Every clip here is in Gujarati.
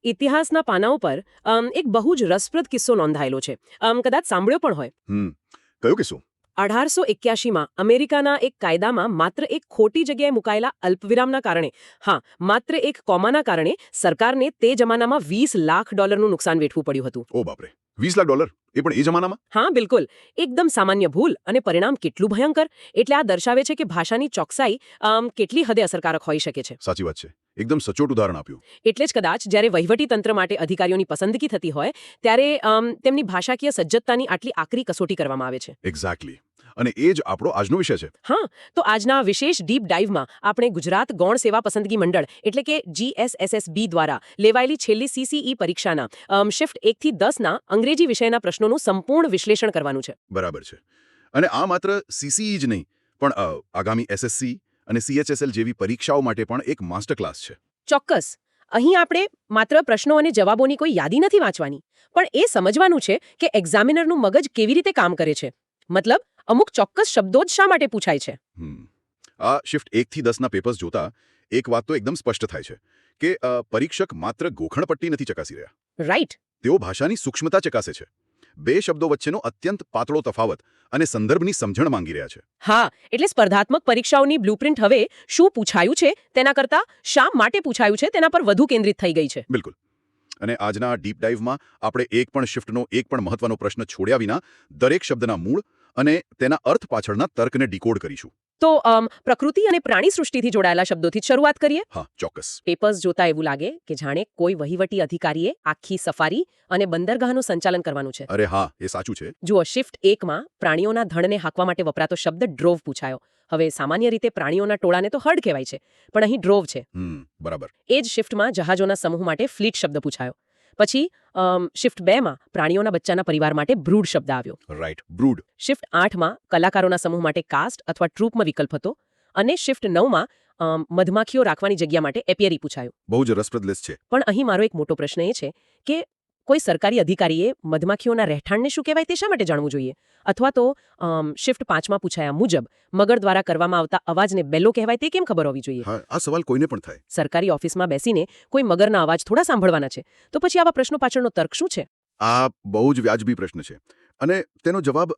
ઇતિહાસના પાનાઓ પર એક બહુ જ રસપ્રદ કિસ્સો નોંધાયેલો છે. કદાચ સાંભળ્યો પણ હોય. કયો કિસ્સો? 1881માં અમેરિકાના એક કાયદામાં માત્ર એક ખોટી જગ્યાએ મુકાયેલા અલ્પવિરામના કારણે, માત્ર એક કોમાના કારણે સરકારને તે જમાનામાં $20 લાખ નુકસાન વેઠવું પડ્યું હતું. ઓ બાપરે, $20 લાખ? એ પણ એ જમાનામાં? હા, બિલકુલ. એકદમ સામાન્ય ભૂલ અને પરિણામ કેટલું ભયંકર. એટલે આ દર્શાવે છે કે ભાષાની ચોકસાઈ કેટલી હદે અસરકારક હોઈ શકે છે. સાચી વાત છે. એકદમ સચોટ ઉદાહરણ આપ્યું. એટલે જ કદાચ જ્યારે વહીવટી તંત્ર માટે અધિકારીઓની પસંદગી થતી હોય ત્યારે તેમની ભાષાકીય સજ્જતતાની આટલી આકરી કસોટી કરવામાં આવે છે. એક્ઝેક્ટલી. અને એ જ આપણો આજનો વિષય છે. હા, તો આજના વિશેષ ડીપ ડાઇવમાં આપણે ગુજરાત ગૌણ સેવા પસંદગી મંડળ એટલે કે GSSSB દ્વારા લેવાયેલી છેલ્લી CCE પરીક્ષાના શિફ્ટ 1 થી 10ના અંગ્રેજી વિષયના પ્રશ્નોનું સંપૂર્ણ વિશ્લેષણ કરવાનું છે. બરાબર છે. અને આ માત્ર CCE જ નહીં, પણ આગામી SSC અને CHSL જેવી પરીક્ષાઓ માટે પણ એક માસ્ટર ક્લાસ છે. ચોક્કસ. અહીં આપણે માત્ર પ્રશ્નો અને જવાબોની કોઈ યાદી નથી વાંચવાની, પણ એ સમજવાનું છે કે એક્ઝામિનરનું મગજ કેવી રીતે કામ કરે છે. મતલબ અમુક ચોક્કસ શબ્દો જ શા માટે પૂછાય છે. આ શિફ્ટ 1 થી 10ના પેપર્સ જોતા એક વાત તો એકદમ સ્પષ્ટ થાય છે કે પરીક્ષક માત્ર ગોખણપટ્ટી નથી ચકાસી રહ્યા. રાઈટ. તેઓ ભાષાની સૂક્ષ્મતા ચકાસે છે. બે શબ્દો વચ્ચેનો અત્યંત પાતળો તફાવત અને સંદર્ભની સમજણ માંગી રહ્યા છે. હા, એટલે સ્પર્ધાત્મક પરીક્ષાઓની બ્લુપ્રિન્ટ હવે શું પૂછાયું છે તેના કરતાં શા માટે પૂછાયું છે તેના પર વધુ કેન્દ્રિત થઈ ગઈ છે. બિલકુલ. અને આજના ડીપ ડાઇવમાં આપણે એક પણ શિફ્ટનો એક પણ મહત્વનો પ્રશ્ન છોડ્યા વિના દરેક શબ્દના મૂળ અને તેના અર્થ પાછળના તર્કને ડીકોડ કરીશું. તો પ્રકૃતિ અને પ્રાણી સૃષ્ટિથી જોડાયેલા શબ્દોથી શરૂઆત કરીએ. હા, ચોક્કસ. પેપર્સ જોતા એવું લાગે કે જાણે કોઈ વહીવટી અધિકારીએ આખી સફારી અને બંદરગાહનું સંચાલન કરવાનું છે. અરે હા, એ સાચું છે. જુઓ, શિફ્ટ 1માં પ્રાણીઓના ધણને હાંકવા માટે વપરાતો શબ્દ ડ્રોવ પૂછાયો. હવે સામાન્ય રીતે પ્રાણીઓના ટોળાને તો હર્ડ કહેવાય છે, પણ અહીં ડ્રોવ છે. બરાબર. એ જ શિફ્ટમાં જહાજોના સમૂહ માટે ફ્લીટ શબ્દ પૂછાયો. પછી શિફ્ટ 2માં પ્રાણીઓના બચ્ચાના પરિવાર માટે બ્રૂડ શબ્દ આવ્યો. રાઈટ, બ્રૂડ. શિફ્ટ 8માં કલાકારોના સમૂહ માટે કાસ્ટ અથવા ટ્રુપમાં વિકલ્પ હતો. અને શિફ્ટ 9માં મધમાખીઓ રાખવાની જગ્યા માટે એપિયરી પૂછાયું. બહુ જ રસપ્રદ લિસ્ટ છે. પણ અહીં મારો એક મોટો પ્રશ્ન એ છે કે કોઈ સરકારી અધિકારીએ મધમાખીઓના રહેઠાણને શું કહેવાય તે શા માટે જાણવું જોઈએ? અથવા તો શિફ્ટ 5માં પૂછાયા મુજબ મગર દ્વારા કરવામાં આવતા અવાજને બેલો કહેવાય તે કેમ ખબર હોવી જોઈએ? આ સવાલ કોઈને પણ થાય. સરકારી ઓફિસમાં બેસીને કોઈ મગરના અવાજ થોડા સાંભળવાના છે. તો પછી આવા પ્રશ્નો પાછળનો તર્ક શું છે? આ બહુ જ વ્યાજબી પ્રશ્ન છે. અને તેનો જવાબ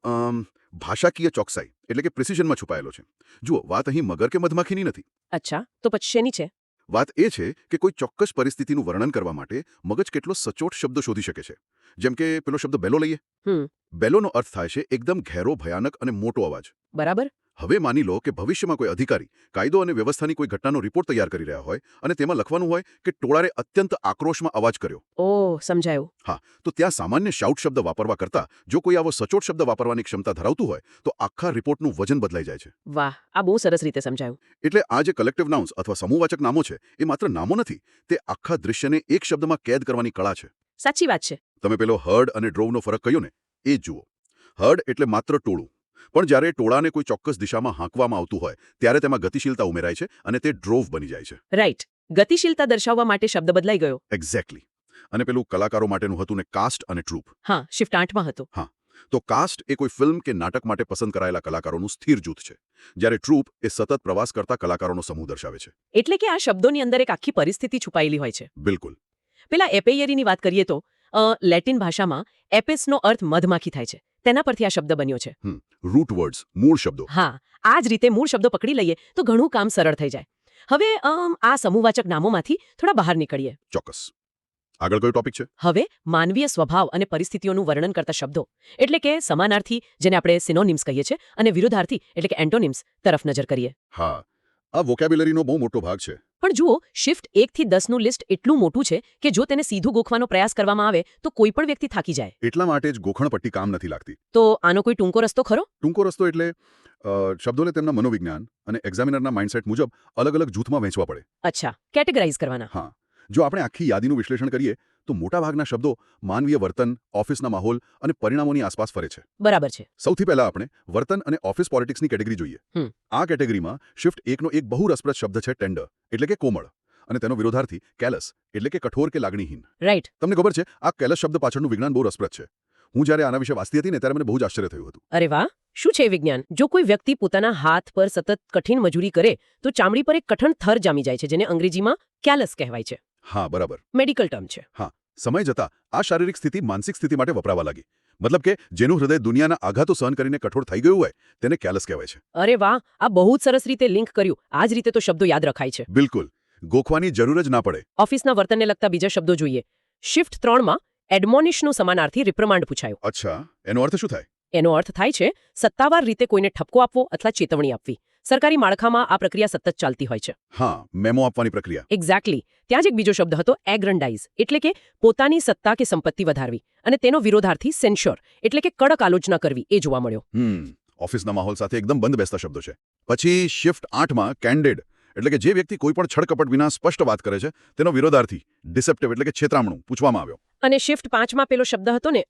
ભાષાકીય ચોકસાઈ એટલે કે પ્રિસિઝનમાં છુપાયેલો છે. જુઓ, વાત અહીં મગર કે મધમાખીની નથી. અચ્છા, તો પછી શેની છે? વાત એ છે કે કોઈ ચોક્કસ પરિસ્થિતિનું વર્ણન કરવા માટે મગજ કેટલો સચોટ શબ્દ શોધી શકે છે. જેમ કે પેલો શબ્દ બેલો લઈએ. બેલોનો અર્થ થાય છે એકદમ ઘેરો, ભયાનક અને મોટો અવાજ. બરાબર. હવે માની લો કે ભવિષ્યમાં કોઈ અધિકારી કાયદો અને વ્યવસ્થાની કોઈ ઘટનાનો રિપોર્ટ તૈયાર કરી રહ્યા હોય અને તેમાં લખવાનું હોય કે ટોળાએ અત્યંત આક્રોશમાં અવાજ કર્યો. ઓહ, સમજાયું. હા, તો ત્યાં સામાન્ય શાઉટ શબ્દ વાપરવા કરતાં જો કોઈ આવો સચોટ શબ્દ વાપરવાની ક્ષમતા ધરાવતું હોય તો આખા રિપોર્ટનું વજન બદલાઈ જાય છે. વાહ, આ બહુ સરસ રીતે સમજાયું. એટલે આ જે કલેક્ટિવ નાઉન્સ અથવા સમૂહવાચક નામો છે એ માત્ર નામો નથી, તે આખા દૃશ્યને એક શબ્દમાં કેદ કરવાની કળા છે. સાચી વાત છે. તમે પેલો હર્ડ અને ડ્રોવનો ફરક કહ્યો ને, એ જુઓ. હર્ડ એટલે માત્ર ટોળું, પણ જ્યારે ટોળાને કોઈ ચોક્કસ દિશામાં હાંકવામાં આવતું હોય ત્યારે તેમાં ગતિશીલતા ઉમેરાય છે અને તે ડ્રોવ બની જાય છે. રાઈટ. ગતિશીલતા દર્શાવવા માટે શબ્દ બદલાઈ ગયો. એક્ઝેક્ટલી. અને પેલું કલાકારો માટેનું હતું ને કાસ્ટ અને ટ્રુપ. હા, શિફ્ટ 8માં હતું. હા, તો કાસ્ટ એ કોઈ ફિલ્મ કે નાટક માટે પસંદ કરાયેલા કલાકારોનું સ્થિર જૂથ છે, જ્યારે ટ્રુપ એ સતત પ્રવાસ કરતા કલાકારોનો સમૂહ દર્શાવે છે. એટલે કે આ શબ્દોની અંદર એક આખી પરિસ્થિતિ છુપાયેલી હોય છે. બિલકુલ. પેલા એપેયરીની વાત કરીએ તો લેટિન ભાષામાં એપિસનો અર્થ મધમાખી થાય છે. તેના પરથી આ શબ્દ બન્યો છે. રૂટ વર્ડ્સ, મૂળ શબ્દો. હા, આ જ રીતે મૂળ શબ્દો પકડી લઈએ તો ઘણું કામ સરળ થઈ જાય. હવે આ સમૂહવાચક નામોમાંથી થોડા બહાર નીકળીએ. ચોક્કસ. આગળ કયો ટોપિક છે? હવે માનવીય સ્વભાવ અને પરિસ્થિતિઓનું વર્ણન કરતા શબ્દો એટલે કે સમાનાર્થી, જેને આપણે સિનોનિમ્સ કહીએ છીએ, અને વિરુદ્ધાર્થી એટલે કે એન્ટોનિમ્સ તરફ નજર કરીએ. હા, આ વોકેબ્યુલરીનો બહુ મોટો ભાગ છે. પણ જુઓ, શિફ્ટ 1 થી 10નું લિસ્ટ એટલું મોટું છે કે જો તેને સીધું ગોખવાનો પ્રયાસ કરવામાં આવે તો કોઈ પણ વ્યક્તિ થાકી જાય. એટલા માટે જ ગોખણપટ્ટી કામ નથી લાગતી. તો આનો કોઈ ટૂંકો રસ્તો ખરો? ટૂંકો રસ્તો એટલે શબ્દોને તેમના મનોવિજ્ઞાન અને એક્ઝામિનરના માઇન્ડસેટ મુજબ અલગ અલગ જૂથમાં વહેંચવા પડે. અચ્છા, કેટેગરાઇઝ કરવાના. હા, જો આપણે આખી યાદીનું વિશ્લેષણ કરીએ તો મોટાભાગના શબ્દો માનવીય વર્તન, ઓફિસના માહોલ અને પરિણામોની આસપાસ ફરે છે. બરાબર છે. સૌથી પહેલા આપણે વર્તન અને ઓફિસ પોલિટિક્સની કેટેગરી જોઈએ. આ કેટેગરીમાં શિફ્ટ 1નો એક બહુ રસપ્રદ શબ્દ છે ટેન્ડર એટલે કે કોમળ, અને તેનો વિરોધાર્થી કેલસ એટલે કે કઠોર કે લાગણીહીન. રાઈટ. તમને ખબર છે, આ કેલસ શબ્દ પાછળનું વિજ્ઞાન બહુ રસપ્રદ છે. હું જ્યારે આના વિશે વાંચતી હતી ને ત્યારે મને બહુ જ આશ્ચર્ય થયું હતું. અરે વાહ, શું છે વિજ્ઞાન? જો કોઈ વ્યક્તિ પોતાના હાથ પર સતત કઠિન મજૂરી કરે તો ચામડી પર એક કઠણ થર જામી જાય છે, જેને અંગ્રેજીમાં કેલસ કહેવાય છે. હા બરાબર. મેડિકલ ટર્મ છે. સમય જતાં આ શારીરિક સ્થિતિ માનસિક સ્થિતિ માટે વપરાવા લાગી. મતલબ કે જેનું હૃદય દુનિયાના આઘાતો સહન કરીને કઠોર થઈ ગયું હોય તેને કેલસ કહેવાય છે. અરે વાહ, આ બહુ જ સરસ રીતે લિંક કર્યું. આ જ રીતે તો શબ્દો યાદ રખાય છે. બિલકુલ. ગોખવાની જરૂર જ ના પડે. ઓફિસના વર્તનને લગતા બીજા શબ્દો જોઈએ. શિફ્ટ 3માં એડમોનિશનું સમાનાર્થી રિપ્રમાન્ડ પૂછાયું. અચ્છા, એનો અર્થ શું થાય? એનો અર્થ થાય છે સત્તાવાર રીતે કોઈને ઠપકો આપવો અથવા ચેતવણી આપવી. સરકારી માળખામાં આ પ્રક્રિયા સતત ચાલતી હોય છે. હા, મેમો આપવાની પ્રક્રિયા. એક્ઝેક્ટલી. ત્યાં જ એક બીજો શબ્દ હતો એગ્રન્ડાઇઝ, એટલે કે પોતાની સત્તા કે સંપત્તિ વધારવી, અને તેનો વિરોધાર્થી સેન્શ્યોર, એટલે કે કડક આલોચના કરવી, એ જોવા મળ્યો. ઓફિસના માહોલ સાથે એકદમ બંધ બેસતા શબ્દો છે. પછી શિફ્ટ 8માં કેન્ડિડ, એટલે કે જે વ્યક્તિ કોઈ પણ છળકપટ વિના સ્પષ્ટ વાત કરે છે તેનો વિરોધાર્થી ડિસેપ્ટિવ, એટલે કે છેતરામણું પૂછવામાં આવ્યો. અને શિફ્ટ 5માં પેલો શબ્દ હતો ને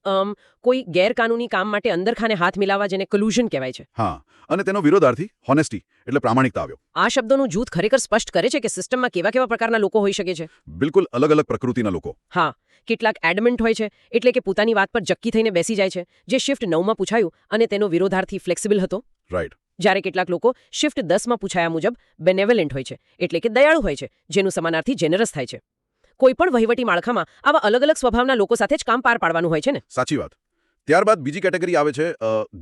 કોઈ ગેરકાનૂની કામ માટે અંદરખાને હાથ મિલાવવા, જેને કલ્યુઝન કહેવાય છે. હા, અને તેનો વિરોધાર્થી હોનેસ્ટી, એટલે પ્રામાણિકતા આવ્યો. આ શબ્દોનું જૂથ ખરેખર સ્પષ્ટ કરે છે કે સિસ્ટમમાં કેવા કેવા પ્રકારના લોકો હોઈ શકે છે. બિલકુલ અલગ અલગ પ્રકૃતિના લોકો. હા, કેટલાક એડમેન્ટ હોય છે, એટલે કે પોતાની વાત પર જક્કી થઈને બેસી જાય છે, જે શિફ્ટ 9માં પૂછાયું, અને તેનો વિરોધાર્થી ફ્લેક્સિબલ હતો. રાઈટ. જ્યારે કેટલાક લોકો શિફ્ટ 10માં પૂછાયા મુજબ બેનેવલન્ટ હોય છે, એટલે કે દયાળુ હોય છે, જેનું સમાનાર્થી જેનરસ થાય છે. કોઈ પણ વહીવટી માળખામાં આવા અલગ અલગ સ્વભાવના લોકો સાથે જ કામ પાર પાડવાનું હોય છે ને. સાચી વાત. ત્યારબાદ બીજી કેટેગરી આવે છે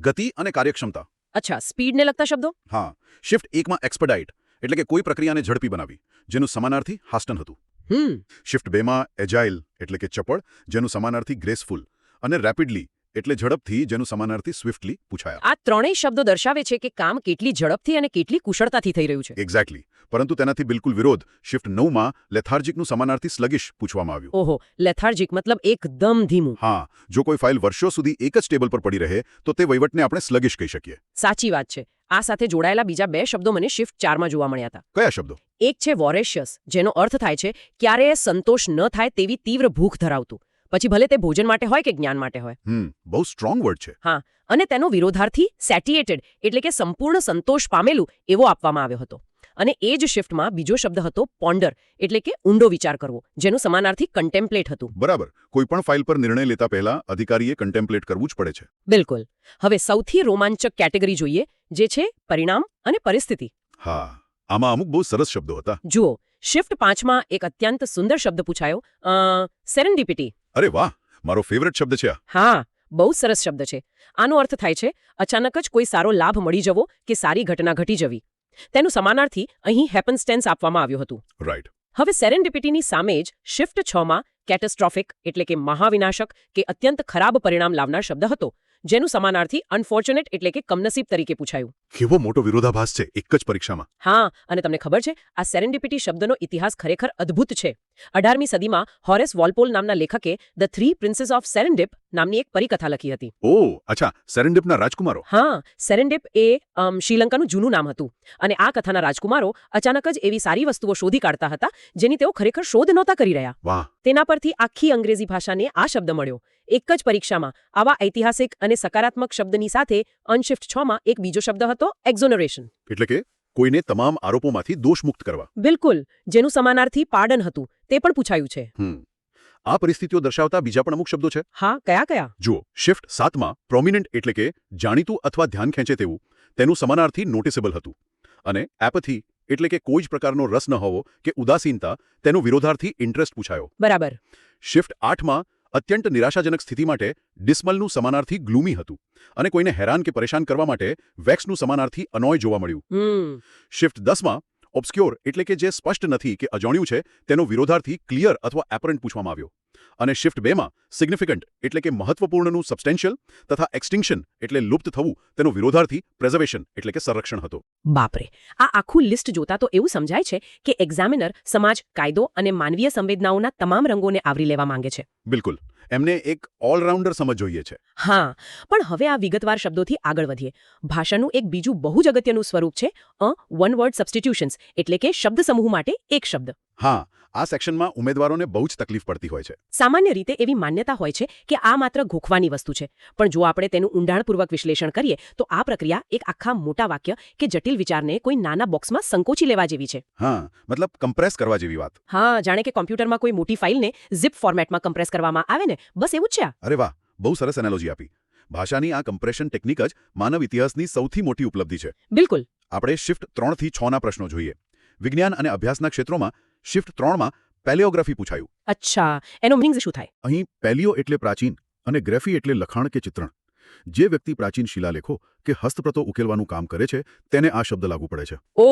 ગતિ અને કાર્યક્ષમતા. અચ્છા, સ્પીડને લગતા શબ્દો. હા, શિફ્ટ 1માં એક્સપેડાઇટ, એટલે કે કોઈ પ્રક્રિયાને ઝડપી બનાવી, જેનું સમાનાર્થી હાસ્ટન હતું. શિફ્ટ 2માં એજાઇલ, એટલે કે ચપળ, જેનું સમાનાર્થી ગ્રેસફુલ, અને રેપિડલી, એટલે ઝડપથી, જેનું સમાનાર્થી સ્વિફ્ટલી પૂછાયા. આ ત્રણેય શબ્દો દર્શાવે છે કે કામ કેટલી ઝડપથી અને કેટલી કુશળતાથી થઈ રહ્યું છે. એક્ઝેક્ટલી. પરંતુ તેનાથી બિલકુલ વિરોધ શિફ્ટ 9માં લેથાર્જિકનું સમાનાર્થી સ્લગિશ પૂછવામાં આવ્યું. ઓહો, લેથાર્જિક મતલબ એકદમ ધીમું. હા, જો કોઈ ફાઇલ વર્ષો સુધી એક જ ટેબલ પર પડી રહે તો તે વહીવટને આપણે સ્લગિશ કહી શકીએ. સાચી વાત છે. આ સાથે જોડાયેલા બીજા બે શબ્દો મને શિફ્ટ 4માં જોવા મળ્યા હતા. કયા શબ્દો? એક છે વોરેશિયસ, જેનો અર્થ થાય છે ક્યારેય સંતોષ ન થાય તેવી તીવ્ર ભૂખ ધરાવતું, પછી ભલે તે ભોજન માટે હોય કે જ્ઞાન માટે હોય. બહુ સ્ટ્રોંગ વર્ડ છે. હા, અને તેનો વિરોધાર્થી સેટિએટેડ, એટલે કે સંપૂર્ણ સંતોષ પામેલું, એવો આપવામાં આવ્યો હતો. અને એ જ શિફ્ટમાં બીજો શબ્દ હતો પોન્ડર, એટલે કે ઊંડો વિચાર કરવો, જેનું સમાનાર્થી કન્ટેમ્પલેટ હતું. બરાબર. કોઈ પણ ફાઇલ પર નિર્ણય લેતા પહેલા અધિકારીએ કન્ટેમ્પલેટ કરવું જ પડે છે. બિલકુલ. હવે સૌથી રોમાંચક કેટેગરી જોઈએ, જે છે પરિણામ અને પરિસ્થિતિ. હા, આમાં અમુક બહુ સરસ શબ્દો હતા. જુઓ, શિફ્ટ 5માં એક અત્યંત સુંદર શબ્દ પૂછાયો, સેરેન્ડિપિટી. અરે વાહ, મારો ફેવરેટ શબ્દ છે આ. હા, બહુ સરસ શબ્દ છે. આનો અર્થ થાય છે અચાનક જ કોઈ સારો લાભ મળી જવો કે સારી ઘટના ઘટી જવી. તેનું સમાનાર્થી અહીં હેપન્સ્ટેન્સ આપવામાં આવ્યું હતું. રાઈટ. હવે સેરેન્ડિપિટીની સામે જ શિફ્ટ 6માં કેટેસ્ટ્રોફિક, એટલે કે મહાવિનાશક કે અત્યંત ખરાબ પરિણામ લાવનાર શબ્દ હતો, જેનું સમાનાર્થી અનફોર્ચ્યુનેટ, એટલે કે કમનસીબ તરીકે પૂછાયું. કેવો મોટો વિરોધાભાસ છે એક જ પરીક્ષામાં. હા, અને તમને ખબર છે, આ સેરેન્ડિપિટી શબ્દનો ઇતિહાસ ખરેખર અદ્ભુત છે. 18મી સદીમાં હોરેસ વોલ્પોલ નામના લેખકે ધ થ્રી પ્રિન્સેસ ઓફ સેરેન્ડિપ નામની એક પરિકથા લખી હતી. ઓહ, અચ્છા, સેરેન્ડિપના રાજકુમારો. હા, સેરેન્ડિપ એ શ્રીલંકાનું જૂનું નામ હતું, અને આ કથાના રાજકુમારો અચાનક જ એવી સારી વસ્તુઓ શોધી કાઢતા હતા જેની તેઓ ખરેખર શોધ નહોતા કરી રહ્યા. વાહ. તેના પરથી આખી અંગ્રેજી ભાષાને આ શબ્દ મળ્યો. એક જ પરીક્ષામાં આવા ઐતિહાસિક અને સકારાત્મક શબ્દની સાથે અનશિફ્ટ 6માં એક બીજો શબ્દ હતો એક્ઝોનરેશન, એટલે કે કોઈને તમામ આરોપોમાંથી દોષમુક્ત કરવા. બિલકુલ, જેનું સમાનાર્થી પાર્ડન હતું, તે પણ પૂછાયું છે. આ પરિસ્થિતિઓ દર્શાવતા બીજા પણ અમુક શબ્દો છે. હા, કયા કયા? જુઓ, શિફ્ટ 7માં પ્રોમિનન્ટ, એટલે કે જાણીતું અથવા ધ્યાન ખેંચે તેવું, તેનું સમાનાર્થી નોટિસેબલ હતું. અને એપથી, એટલે કે કોઈ જ પ્રકારનો રસ ન હોવો કે ઉદાસીનતા, તેનો વિરોધાર્થી ઇન્ટરેસ્ટ પૂછાયો. બરાબર. શિફ્ટ 8માં અત્યંત નિરાશાજનક સ્થિતિ માટે ડિસ્મલનું સમાનાર્થી ગ્લુમી હતું, અને કોઈને હેરાન કે પરેશાન કરવા માટે વેક્સનું સમાનાર્થી અનોય જોવા મળ્યું. શિફ્ટ 10માં ઓબ્સ્ક્યોર, એટલે કે જે સ્પષ્ટ નથી કે અજાણ્યું છે, તેનો વિરોધાર્થી ક્લિયર અથવા એપરન્ટ પૂછવામાં આવ્યો. અને શિફ્ટ 2માં સિગ્નિફિકન્ટ, એટલે કે મહત્વપૂર્ણનું સબસ્ટેન્શિયલ, તથા એક્સટિંક્શન, એટલે લુપ્ત થવું, તેનો વિરોધાર્થી પ્રેઝર્વેશન, એટલે કે સંરક્ષણ હતો. બાપરે, આ આખું લિસ્ટ જોતા તો એવું સમજાય છે કે એક્ઝામિનર સમાજ, કાયદો અને માનવીય સંવેદનાઓના તમામ રંગોને આવરી લેવા માંગે છે. બિલકુલ. એમને એક ઓલરાઉન્ડર સમજ જોઈએ છે. હા, પણ હવે આ વિગતવાર શબ્દોથી આગળ વધીએ. ભાષાનું એક બીજું બહુ જ અગત્યનું સ્વરૂપ છે વન વર્ડ સબસ્ટિટ્યુશન્સ, એટલે કે શબ્દ સમૂહ માટે એક શબ્દ. હા, આ સેક્શનમાં ઉમેદવારોને બહુ જ તકલીફ પડતી હોય છે. સામાન્ય રીતે એવી માન્યતા હોય છે કે આ માત્ર ગોખવાની વસ્તુ છે, પણ જો આપણે તેનું ઊંડાણપૂર્વક વિશ્લેષણ કરીએ તો આ પ્રક્રિયા એક આખા મોટા વાક્ય કે જટિલ વિચારને કોઈ નાના બોક્સમાં સંકોચી લેવા જેવી છે. હા, મતલબ કમ્પ્રેસ કરવા જેવી વાત. હા, જાણે કે કોમ્પ્યુટરમાં કોઈ મોટી ફાઇલને ઝિપ ફોર્મેટમાં કમ્પ્રેસ કરવામાં આવે ને, બસ એવું જ છે. અરે વાહ, બહુ સરસ એનાલોજી આપી. ભાષાની આ કમ્પ્રેશન ટેકનિક જ માનવ ઇતિહાસની સૌથી મોટી ઉપલબ્ધિ છે. બિલકુલ. આપણે શિફ્ટ 3 થી 6ના પ્રશ્નો જોઈએ. વિજ્ઞાન અને અભ્યાસના ક્ષેત્રોમાં શિફ્ટ 3માં પેલિયોગ્રાફી પૂછાયું. અચ્છા એનો મીનિંગ શું થાય? અહીં પેલિયો એટલે પ્રાચીન અને ગ્રેફી એટલે લખાણ કે ચિત્રણ. જે વ્યક્તિ પ્રાચીન શિલાલેખો કે હસ્તપ્રતો ઉકેલવાનું કામ કરે છે તેને આ શબ્દ લાગુ પડે છે. ઓ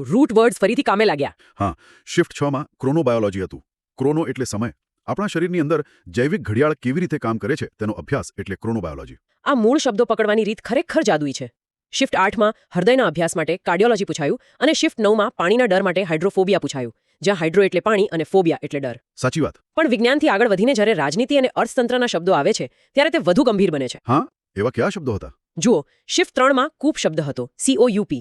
રૂટ વર્ડ્સ ફરીથી કામે લાગ્યા. શિફ્ટ 6 માં ક્રોનોબાયોલોજી હતું. ક્રોનો એટલે સમય. આપણા શરીરની અંદર જૈવિક ઘડિયાળ કેવી રીતે કામ કરે છે તેનો અભ્યાસ એટલે ક્રોનોબાયોલોજી. આ મૂળ શબ્દો પકડવાની રીત ખરેખર જાદુઈ છે. શિફ્ટ 8 માં હૃદયના અભ્યાસ માટે કાર્ડિયોલોજી પૂછાયું અને શિફ્ટ 9 માં પાણીના ડર માટે હાઇડ્રોફોબિયા પૂછાયું, જ્યાં હાઇડ્રો એટલે પાણી અને ફોબિયા એટલે ડર. સાચી વાત. પણ વિજ્ઞાનથી આગળ વધીને જ્યારે રાજનીતિ અને અર્થતંત્રના શબ્દો આવે છે ત્યારે તે વધુ ગંભીર બને છે. એવા કયા શબ્દો હતા? જુઓ, શિફ્ટ 3 માં કૂપ શબ્દ હતો, COUP,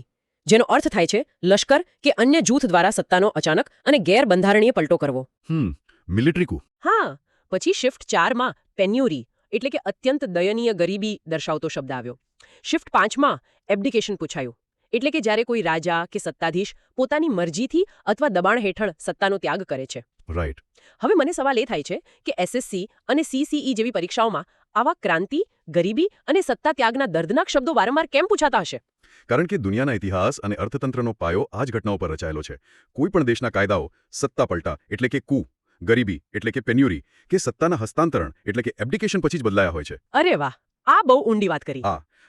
જેનો અર્થ થાય છે લશ્કર કે અન્ય જૂથ દ્વારા સત્તાનો અચાનક અને ગેરબંધારણીય પલટો કરવો. મિલિટરી કુ. પછી શિફ્ટ 4 માં પેન્યુરી એટલે કે અત્યંત દયનીય ગરીબી દર્શાવતો શબ્દ આવ્યો. શિફ્ટ 5 માં એબ્ડિકેશન પૂછાયું, એટલે કે જ્યારે કોઈ રાજા કે સત્તાધીશ પોતાની મરજીથી અથવા દબાણ હેઠળ સત્તાનો ત્યાગ કરે છે. રાઈટ. હવે મને સવાલ એ થાય છે કે SSC અને CCE જેવી પરીક્ષાઓમાં આવા ક્રાંતિ, ગરીબી અને સત્તા ત્યાગના દર્દનાક શબ્દો વારંવાર કેમ પૂછાતા હશે? કારણ કે દુનિયાના ઇતિહાસ અને અર્થતંત્રનો પાયો આ જ ઘટનાઓ પર રચાયેલો છે. કોઈ પણ દેશના કાયદાઓ સત્તા પલટા એટલે કે કુ, ગરીબી એટલે કે પેન્યુરી કે સત્તાના હસ્તાંતરણ એટલે કે એબ્ડિકેશન પછી જ બદલાયા હોય છે. અરે વાહ, આ બહુ ઊંડી વાત કરી.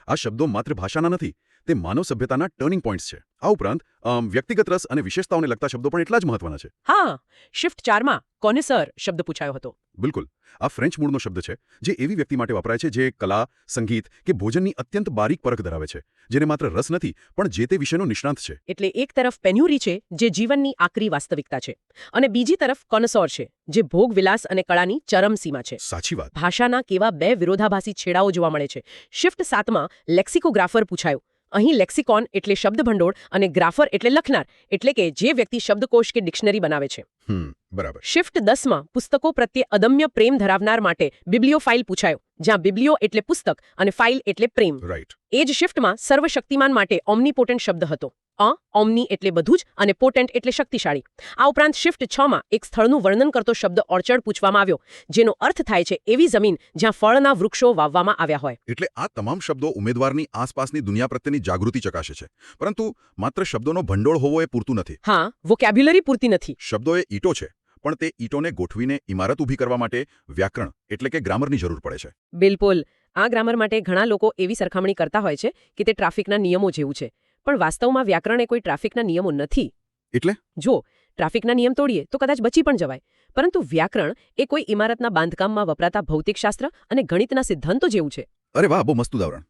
આ શબ્દો માત્ર ભાષાના નથી, તે માનવ સભ્યતાના ટર્નિંગ પોઈન્ટ્સ છે. આ ઉપરાંત વ્યક્તિગત રસ અને વિશેષતાઓને લગતા શબ્દો પણ એટલા જ મહત્વના છે. શિફ્ટ 4 માં કોનેસર શબ્દ પૂછાયો હતો. બિલકુલ. આ ફ્રેન્ચ મૂળનો શબ્દ છે, જે એવી વ્યક્તિ માટે વપરાય છે જે કલા, સંગીત કે ભોજનની અત્યંત બારીક પરખ ધરાવે છે, જેને માત્ર રસ નથી પણ જે તે વિષયનો નિષ્ણાત છે. એટલે એક તરફ પેન્યુરી છે, જે જીવનની આકરી વાસ્તવિકતા છે, અને બીજી તરફ કોનેસોર છે, જે ભોગ વિલાસ અને કળાની ચરમસીમા છે. સાચી વાત. ભાષાના કેવા બે વિરોધાભાસી છેડાઓ જોવા મળે છે. શિફ્ટ 7 માં લેક્સિકોગ્રાફર પૂછાયું. અહીં લેક્સિકોન એટલે શબ્દ ભંડોળ અને ગ્રાફર એટલે લખનાર, એટલે કે જે વ્યક્તિ શબ્દકોશ કે ડિક્શનરી બનાવે છે. બરાબર. શિફ્ટ 10 માં પુસ્તકો પ્રત્યે અદમ્ય પ્રેમ ધરાવનાર માટે બિબ્લિયોફાઇલ પૂછાયો, જ્યાં બિબ્લિયો એટલે પુસ્તક અને ફાઇલ એટલે પ્રેમ. રાઈટ. એ જ શિફ્ટમાં સર્વશક્તિમાન માટે ઓમ્નીપોટેન્ટ શબ્દ હતો. ઓમ્ની એટલે બધું જ અને પોટેન્ટ એટલે શક્તિશાળી. આ ઉપરાંત શિફ્ટ 6 માં એક સ્થળનું વર્ણન કરતો શબ્દ ઓર્ચર્ડ પૂછવામાં આવ્યો, જેનો અર્થ થાય છે એવી જમીન જ્યાં ફળના વૃક્ષો વાવવામાં આવ્યા હોય. એટલે આ તમામ શબ્દો ઉમેદવારની આસપાસની દુનિયા પ્રત્યેની જાગૃતિ ચકાસે છે. પરંતુ માત્ર શબ્દોનો ભંડોળ હોવો એ પૂરતું નથી. વોકેબ્યુલરી પૂરતી નથી. શબ્દો એ ઈંટો છે, પણ તે ઈંટોને ગોઠવીને ઇમારત ઊભી કરવા માટે વ્યાકરણ એટલે કે ગ્રામરની જરૂર પડે છે. બિલકુલ. આ ગ્રામર માટે ઘણા લોકો એવી સરખામણી કરતા હોય છે કે તે ટ્રાફિકના નિયમો જેવું છે, પણ વાસ્તવમાં વ્યાકરણ એ કોઈ ટ્રાફિકના નિયમો નથી. એટલે? જો ટ્રાફિકના નિયમ તોડીએ તો કદાચ બચી પણ જવાય, પરંતુ વ્યાકરણ એ કોઈ ઇમારતના બાંધકામમાં વપરાતા ભૌતિકશાસ્ત્ર અને ગણિતના સિદ્ધાંતો જેવું છે. અરે વાહ, બહુ મસ્ત ઉદાહરણ.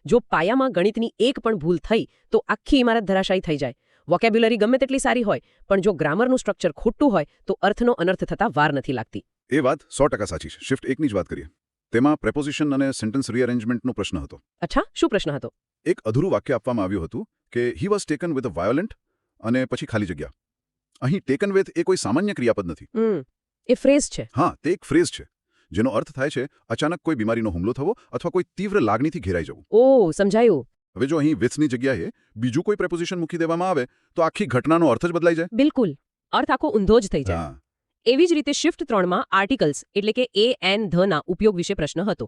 જો પાયામાં ગણિતની એક પણ ભૂલ થઈ તો આખી ઇમારત ધરાશાયી થઈ જાય. વોકેબ્યુલરી ગમે તેટલી સારી હોય, પણ જો ગ્રામરનું સ્ટ્રક્ચર ખોટું હોય તો અર્થનો અનર્થ થતા વાર નથી લાગતી. એ વાત 100% સાચી છે. શિફ્ટ 1 ની જ વાત કરીએ. તેમાં પ્રેપોઝિશન અને સેન્ટેન્સ રીઅરેન્જમેન્ટનો પ્રશ્ન હતો. અચ્છા, શું પ્રશ્ન હતો? એક અધૂરું વાક્ય આપવામાં આવ્યું હતું કે he was taken with a violent અને પછી ખાલી જગ્યા. અહીં ટેકન વિથ એ કોઈ સામાન્ય ક્રિયાપદ નથી. એ ફ્રેઝ છે. તે એક ફ્રેઝ છે, જેનો અર્થ થાય છે અચાનક કોઈ બીમારીનો હુમલો થવો અથવા કોઈ તીવ્ર લાગણીથી ઘેરાઈ જવું. સમજાયું. હવે જો અહીં વિથની જગ્યાએ બીજું કોઈ પ્રેપોઝિશન મૂકી દેવામાં આવે તો આખી ઘટનાનો અર્થ જ બદલાઈ જાય. બિલકુલ. અર્થ આખો ઊંધો જ થઈ જાય. એવી જ રીતે શિફ્ટ 3 માં આર્ટિકલ્સ એટલે કે એ એન ધ ના ઉપયોગ વિશે પ્રશ્ન હતો.